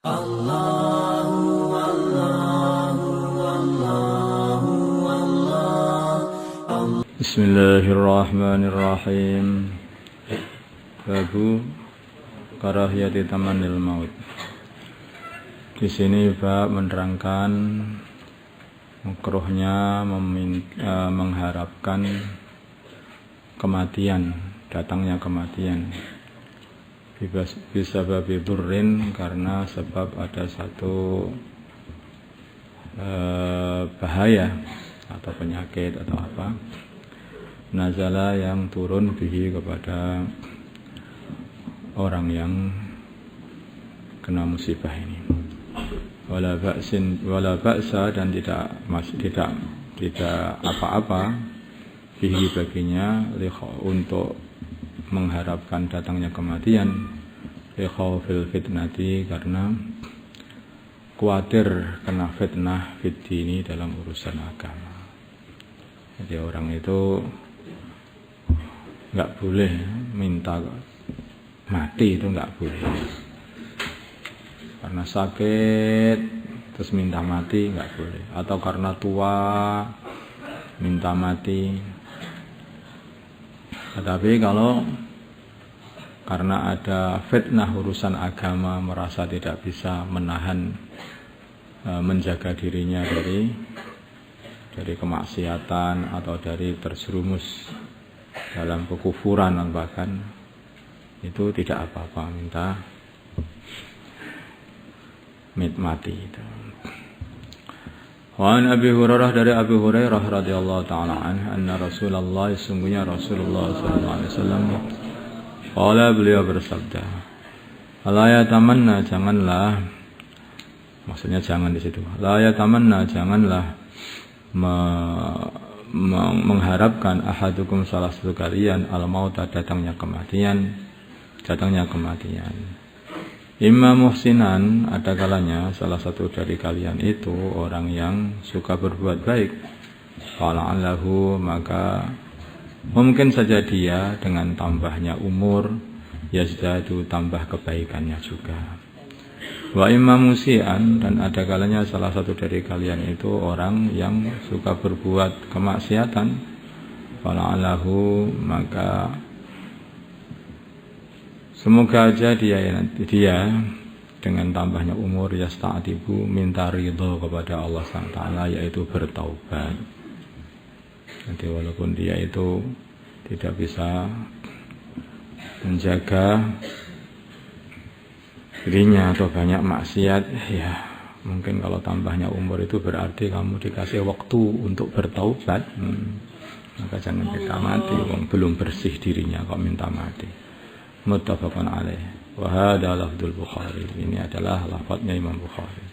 Allahu Allahu Allahu Allah. Bismillahirrahmanirrahim. Babu karahiyati tamannil maut. Di sini bab menerangkan makruhnya mengharapkan kematian, datangnya kematian. Bisa babi durrin, karena sebab ada satu bahaya atau penyakit atau apa, nazala yang turun bihi kepada orang yang kena musibah ini. Wala ba'sa, dan tidak apa-apa bihi baginya, untuk mengharapkan datangnya kematian, li khaufil fitnati, karena khawatir kena fitnah ini dalam urusan agama. Jadi orang itu nggak boleh minta mati, itu nggak boleh. Karena sakit terus minta mati nggak boleh, atau karena tua minta mati. Tetapi kalau karena ada fitnah urusan agama, merasa tidak bisa menahan, menjaga dirinya dari kemaksiatan atau dari terjerumus dalam kekufuran, bahkan itu tidak apa-apa minta mati itu. Wa an Abi Hurairah, dari Abi Hurairah radhiyallahu taala anna Rasulullah, sungguhnya Rasulullah sallallahu alaihi wasallam, qala, beliau bersabda, la yatamanna, janganlah, maksudnya jangan di situ. La yatamanna, janganlah mengharapkan ahadukum, salah satu kalian, al-mauta, datangnya kematian. Imma muhsinan, ada kalanya salah satu dari kalian itu orang yang suka berbuat baik. Fala'allahu, maka mungkin saja dia dengan tambahnya umur, yazdadu, tambah kebaikannya juga. Wa imma musian, dan ada kalanya salah satu dari kalian itu orang yang suka berbuat kemaksiatan. Fala'allahu, maka semoga aja dia dengan tambahnya umur, yasta'tibu, minta ridho kepada Allah SWT, yaitu bertaubat. Jadi walaupun dia itu tidak bisa menjaga dirinya atau banyak maksiat, ya mungkin kalau tambahnya umur itu berarti kamu dikasih waktu untuk bertaubat, maka jangan kita mati, belum bersih dirinya kok minta mati. Muttafaqun alaih. Wa hadha lafdzul Bukhari. Ini adalah lafadznya Imam Bukhari.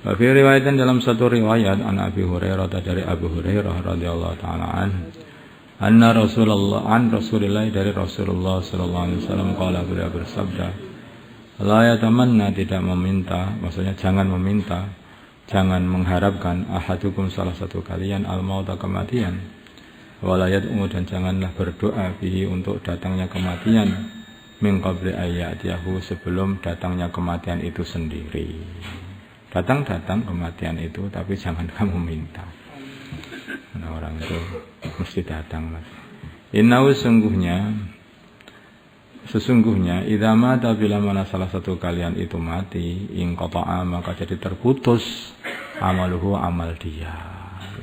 Wa fi riwayatin, dalam satu riwayat, an Abi Hurairah, dari Abu Hurairah radhiyallahu taala anna Rasulillah, dari Rasulullah sallallahu alaihi wasallam, qala, beliau bersabda, la yatamanna, tidak meminta, maksudnya jangan meminta, jangan mengharapkan, ahadukum, salah satu kalian, al-mauta, kematian. Wala yad'u, dan janganlah berdoa bihi, untuk datangnya kematian, min qabli ayyatiyahu, sebelum datangnya kematian itu sendiri. Datang kematian itu, tapi jangan kamu minta. Nah, orang itu mesti datang, Mas. Innahu, sesungguhnya idza mata, bila mana salah satu kalian itu mati, in qata'a, maka jadi terputus amaluhu, amal dia.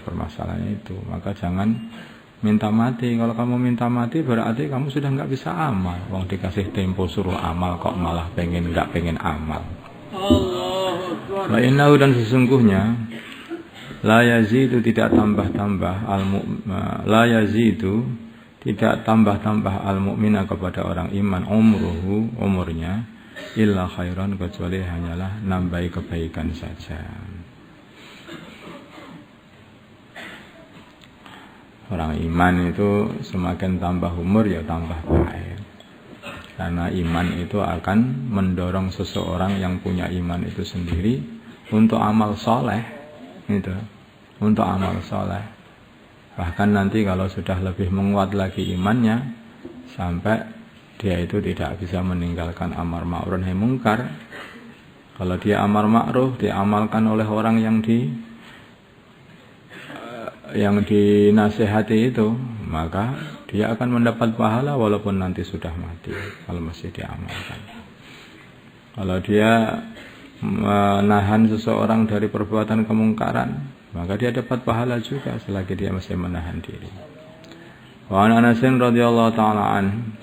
Permasalahannya itu, maka jangan minta mati. Kalau kamu minta mati berarti kamu sudah nggak bisa amal. Wong dikasih tempo suruh amal kok malah nggak pengen amal. Wa innahu, dan sesungguhnya la yazidu, tidak tambah-tambah la yazidu, tidak tambah-tambah al-mu'mina, kepada orang iman, umurnya, illa khairan, kecuali hanyalah nambahi kebaikan saja. Orang iman itu semakin tambah umur ya tambah baik, karena iman itu akan mendorong seseorang yang punya iman itu sendiri untuk amal soleh, gitu, untuk amal soleh. Bahkan nanti kalau sudah lebih menguat lagi imannya, sampai dia itu tidak bisa meninggalkan amar ma'ruf nahi mungkar, Kalau dia amar ma'ruf, diamalkan oleh orang yang dinasihati itu, maka dia akan mendapat pahala walaupun nanti sudah mati kalau masih diamalkan. Kalau dia menahan seseorang dari perbuatan kemungkaran, maka dia dapat pahala juga selagi dia masih menahan diri. Wa an Anas radhiyallahu taala an,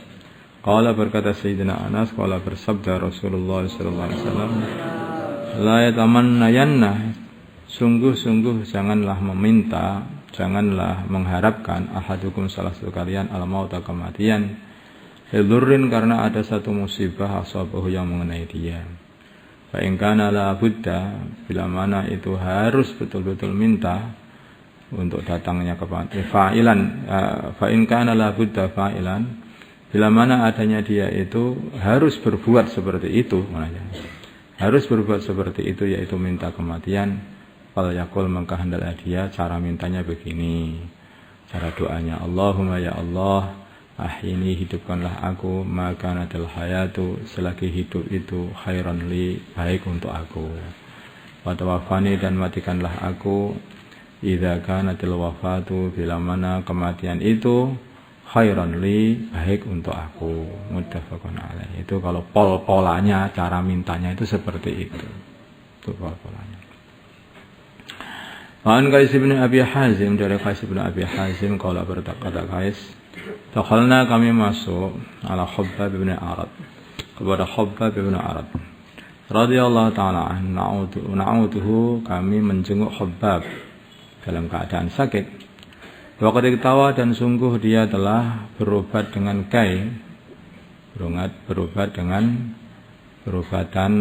qala berkata Sayyidina Anas, qala bersabda Rasulullah sallallahu alaihi wasallam, la yatamannayanna, sungguh-sungguh janganlah meminta, janganlah mengharapkan ahadukum salah satu kalian al-mauta, kematian, lidurrin, karena ada satu musibah asabahu yang mengenai dia. Fa in kana la budda, bila mana itu harus betul-betul minta untuk datangnya kematian, fa'ilan, fa in kana la budda fa'ilan, bila mana adanya dia itu harus berbuat seperti itu, harus berbuat seperti itu, yaitu minta kematian, fal yaqul, maka hendaklah dia cara mintanya begini, cara doanya, Allahumma ya Allah, ahyini, hidupkanlah aku, maka nadal hayatu, selagi hidup itu khairan li, baik untuk aku, wa tawaffani, dan matikanlah aku, idza kanatil wafatu, bila mana kematian itu khairan li, baik untuk aku, muttafaqun alaih. Itu kalau polanya, cara mintanya itu seperti itu. Itu polanya. An Qais bin Abi Hazim, dari Qais bin Abi Hazim, qala berkata Qais, dakhalna, kami masuk, ala Khabbab bin Arad, kepada Khabbab bin Arad radhiyallahu taala anhu, na'utuhu, kami menjenguk Khabbab dalam keadaan sakit. Waqad iktawa, dan sungguh dia telah berobat dengan kai, berobat dengan perobatan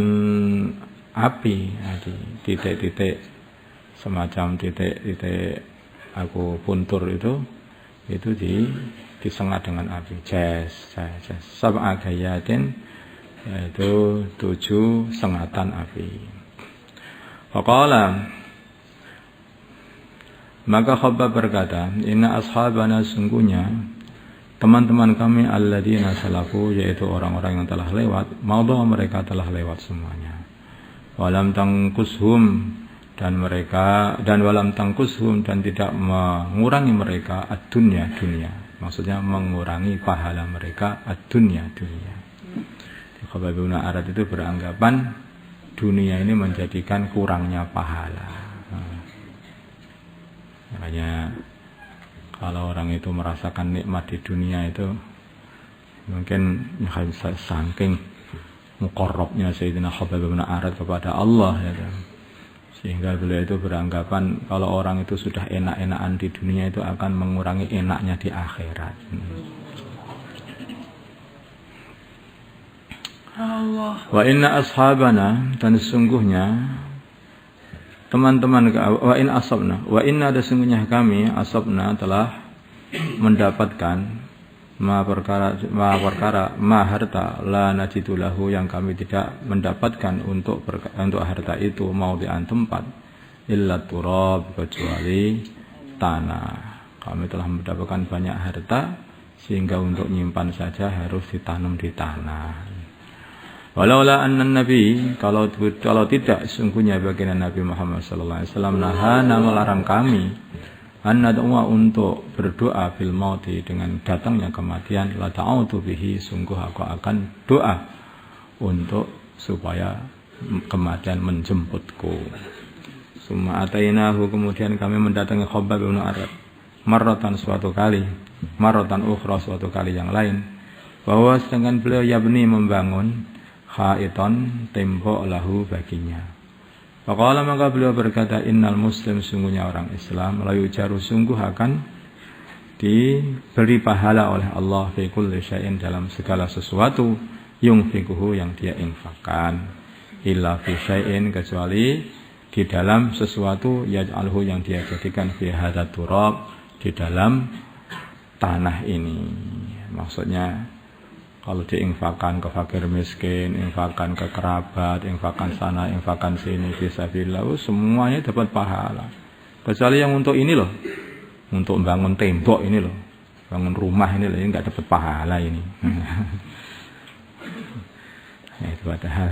api, titik-titik, semacam titik-titik aku puntur itu disengat dengan api, sab'a gayatin, yaitu 7 sengatan api. Faqala, maka Khabbab berkata, inna ashabana, sungguhnya teman-teman kami, alladzina salafu, yaitu orang-orang yang telah lewat, maudha, mereka telah lewat semuanya, walam tangkushum, dan walam tangkushum, dan tidak mengurangi mereka ad-dunya, dunia, maksudnya mengurangi pahala mereka ad-dunya, dunia. Khabbab bin Arad itu beranggapan dunia ini menjadikan kurangnya pahala. Makanya kalau orang itu merasakan nikmat di dunia itu, mungkin bisa saking muqarrabnya Sayyidina Khabbab bin Arad kepada Allah, ya, sehingga beliau itu beranggapan kalau orang itu sudah enak-enakan di dunia itu akan mengurangi enaknya di akhirat. Allah. Wa inna ashabana, dan sesungguhnya teman-teman, wa in asabna, wa inna, ada sungguhnya kami, asabna, telah mendapatkan ma perkara ma harta, la najidu lahu, yang kami tidak mendapatkan untuk harta itu, maudhi'an, tempat, illa turab, kecuali tanah. Kami telah mendapatkan banyak harta sehingga untuk nyimpan saja harus ditanam di tanah. Walaula anna nabi, kalau tidak, sungguhnya baginda Nabi Muhammad sallallahu alaihi wasallam, nahana, melarang kami, an nad'a, untuk berdoa bil mauti, dengan datangnya kematian, la ta'utu bihi, sungguh aku akan doa untuk supaya kematian menjemputku. Summa atainahu, kemudian kami mendatangi Khabbab bin Arad, marratan, suatu kali, marratan ukhra, suatu kali yang lain, bahwa sedangkan beliau yabni, membangun, khaiton, tembok, lahu, baginya. Faqala, maka beliau berkata, innal muslim, sungguhnya orang Islam, la yujaru, sungguh akan diberi pahala oleh Allah, fi kulli syai'in, dalam segala sesuatu, yunfikuhu, yang dia infakkan, illa fi syai'in, kecuali di dalam sesuatu, yaj'alhu, yang dia jadikan, fi hadzal turab, di dalam tanah ini. Maksudnya kalau diinfakkan ke fakir miskin, infakkan ke kerabat, infakkan sana, infakkan sini, fisabilillah, semuanya dapat pahala. Kecuali yang untuk ini loh, untuk bangun tembok ini loh, bangun rumah ini loh, ini nggak dapat pahala ini. Itu padahal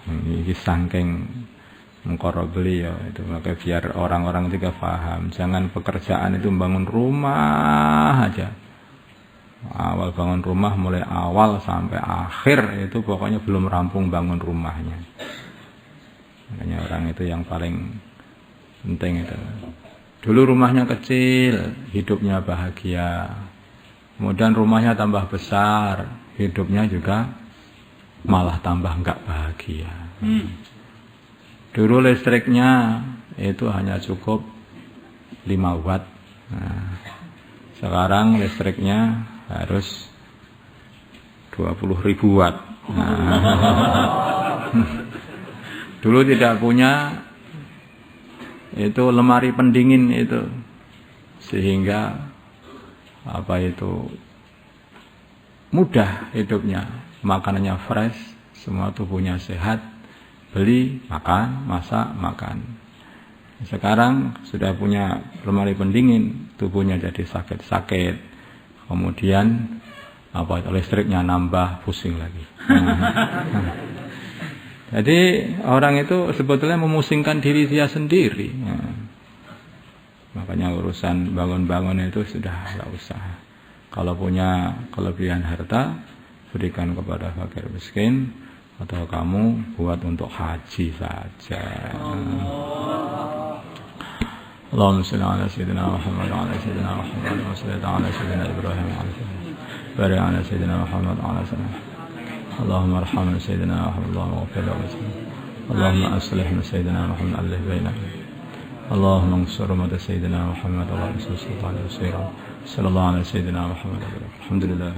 ini Ini saking mengkoro beliau itu, maka biar orang-orang juga paham, jangan pekerjaan itu bangun rumah aja. Awal bangun rumah mulai awal sampai akhir itu pokoknya belum rampung bangun rumahnya. Makanya orang itu yang paling penting itu. Dulu rumahnya kecil, hidupnya bahagia. Kemudian rumahnya tambah besar, hidupnya juga malah tambah enggak bahagia. Dulu listriknya itu hanya cukup 5 watt. Nah, sekarang listriknya harus 20.000 watt. Nah, dulu tidak punya itu lemari pendingin itu, sehingga apa itu mudah hidupnya, makanannya fresh, semua tubuhnya sehat, beli, makan, masak, makan. Sekarang sudah punya lemari pendingin, tubuhnya jadi sakit-sakit, kemudian apa listriknya nambah, pusing lagi. Jadi orang itu sebetulnya memusingkan diri dia sendiri. Makanya urusan bangun-bangun itu sudah tidak usah. Kalau punya kelebihan harta, berikan kepada fakir miskin, atau kamu buat untuk haji saja. Allahumma shalli ala sayyidina Muhammad wa ala sayyidina Muhammad wa salli ala sayyidina Ibrahim wa ala barik ala sayyidina Muhammad wa ala sayyidina. Allahumma arhamna sayyidina Muhammad wa ighfir lahu. Allahumma aslih sayyidina Muhammad alladhi bainana. Allahumma ansur umat sayyidina Muhammad wa ala sallallahu alaihi wasallam. Sallallahu ala sayyidina Muhammad. Alhamdulillah.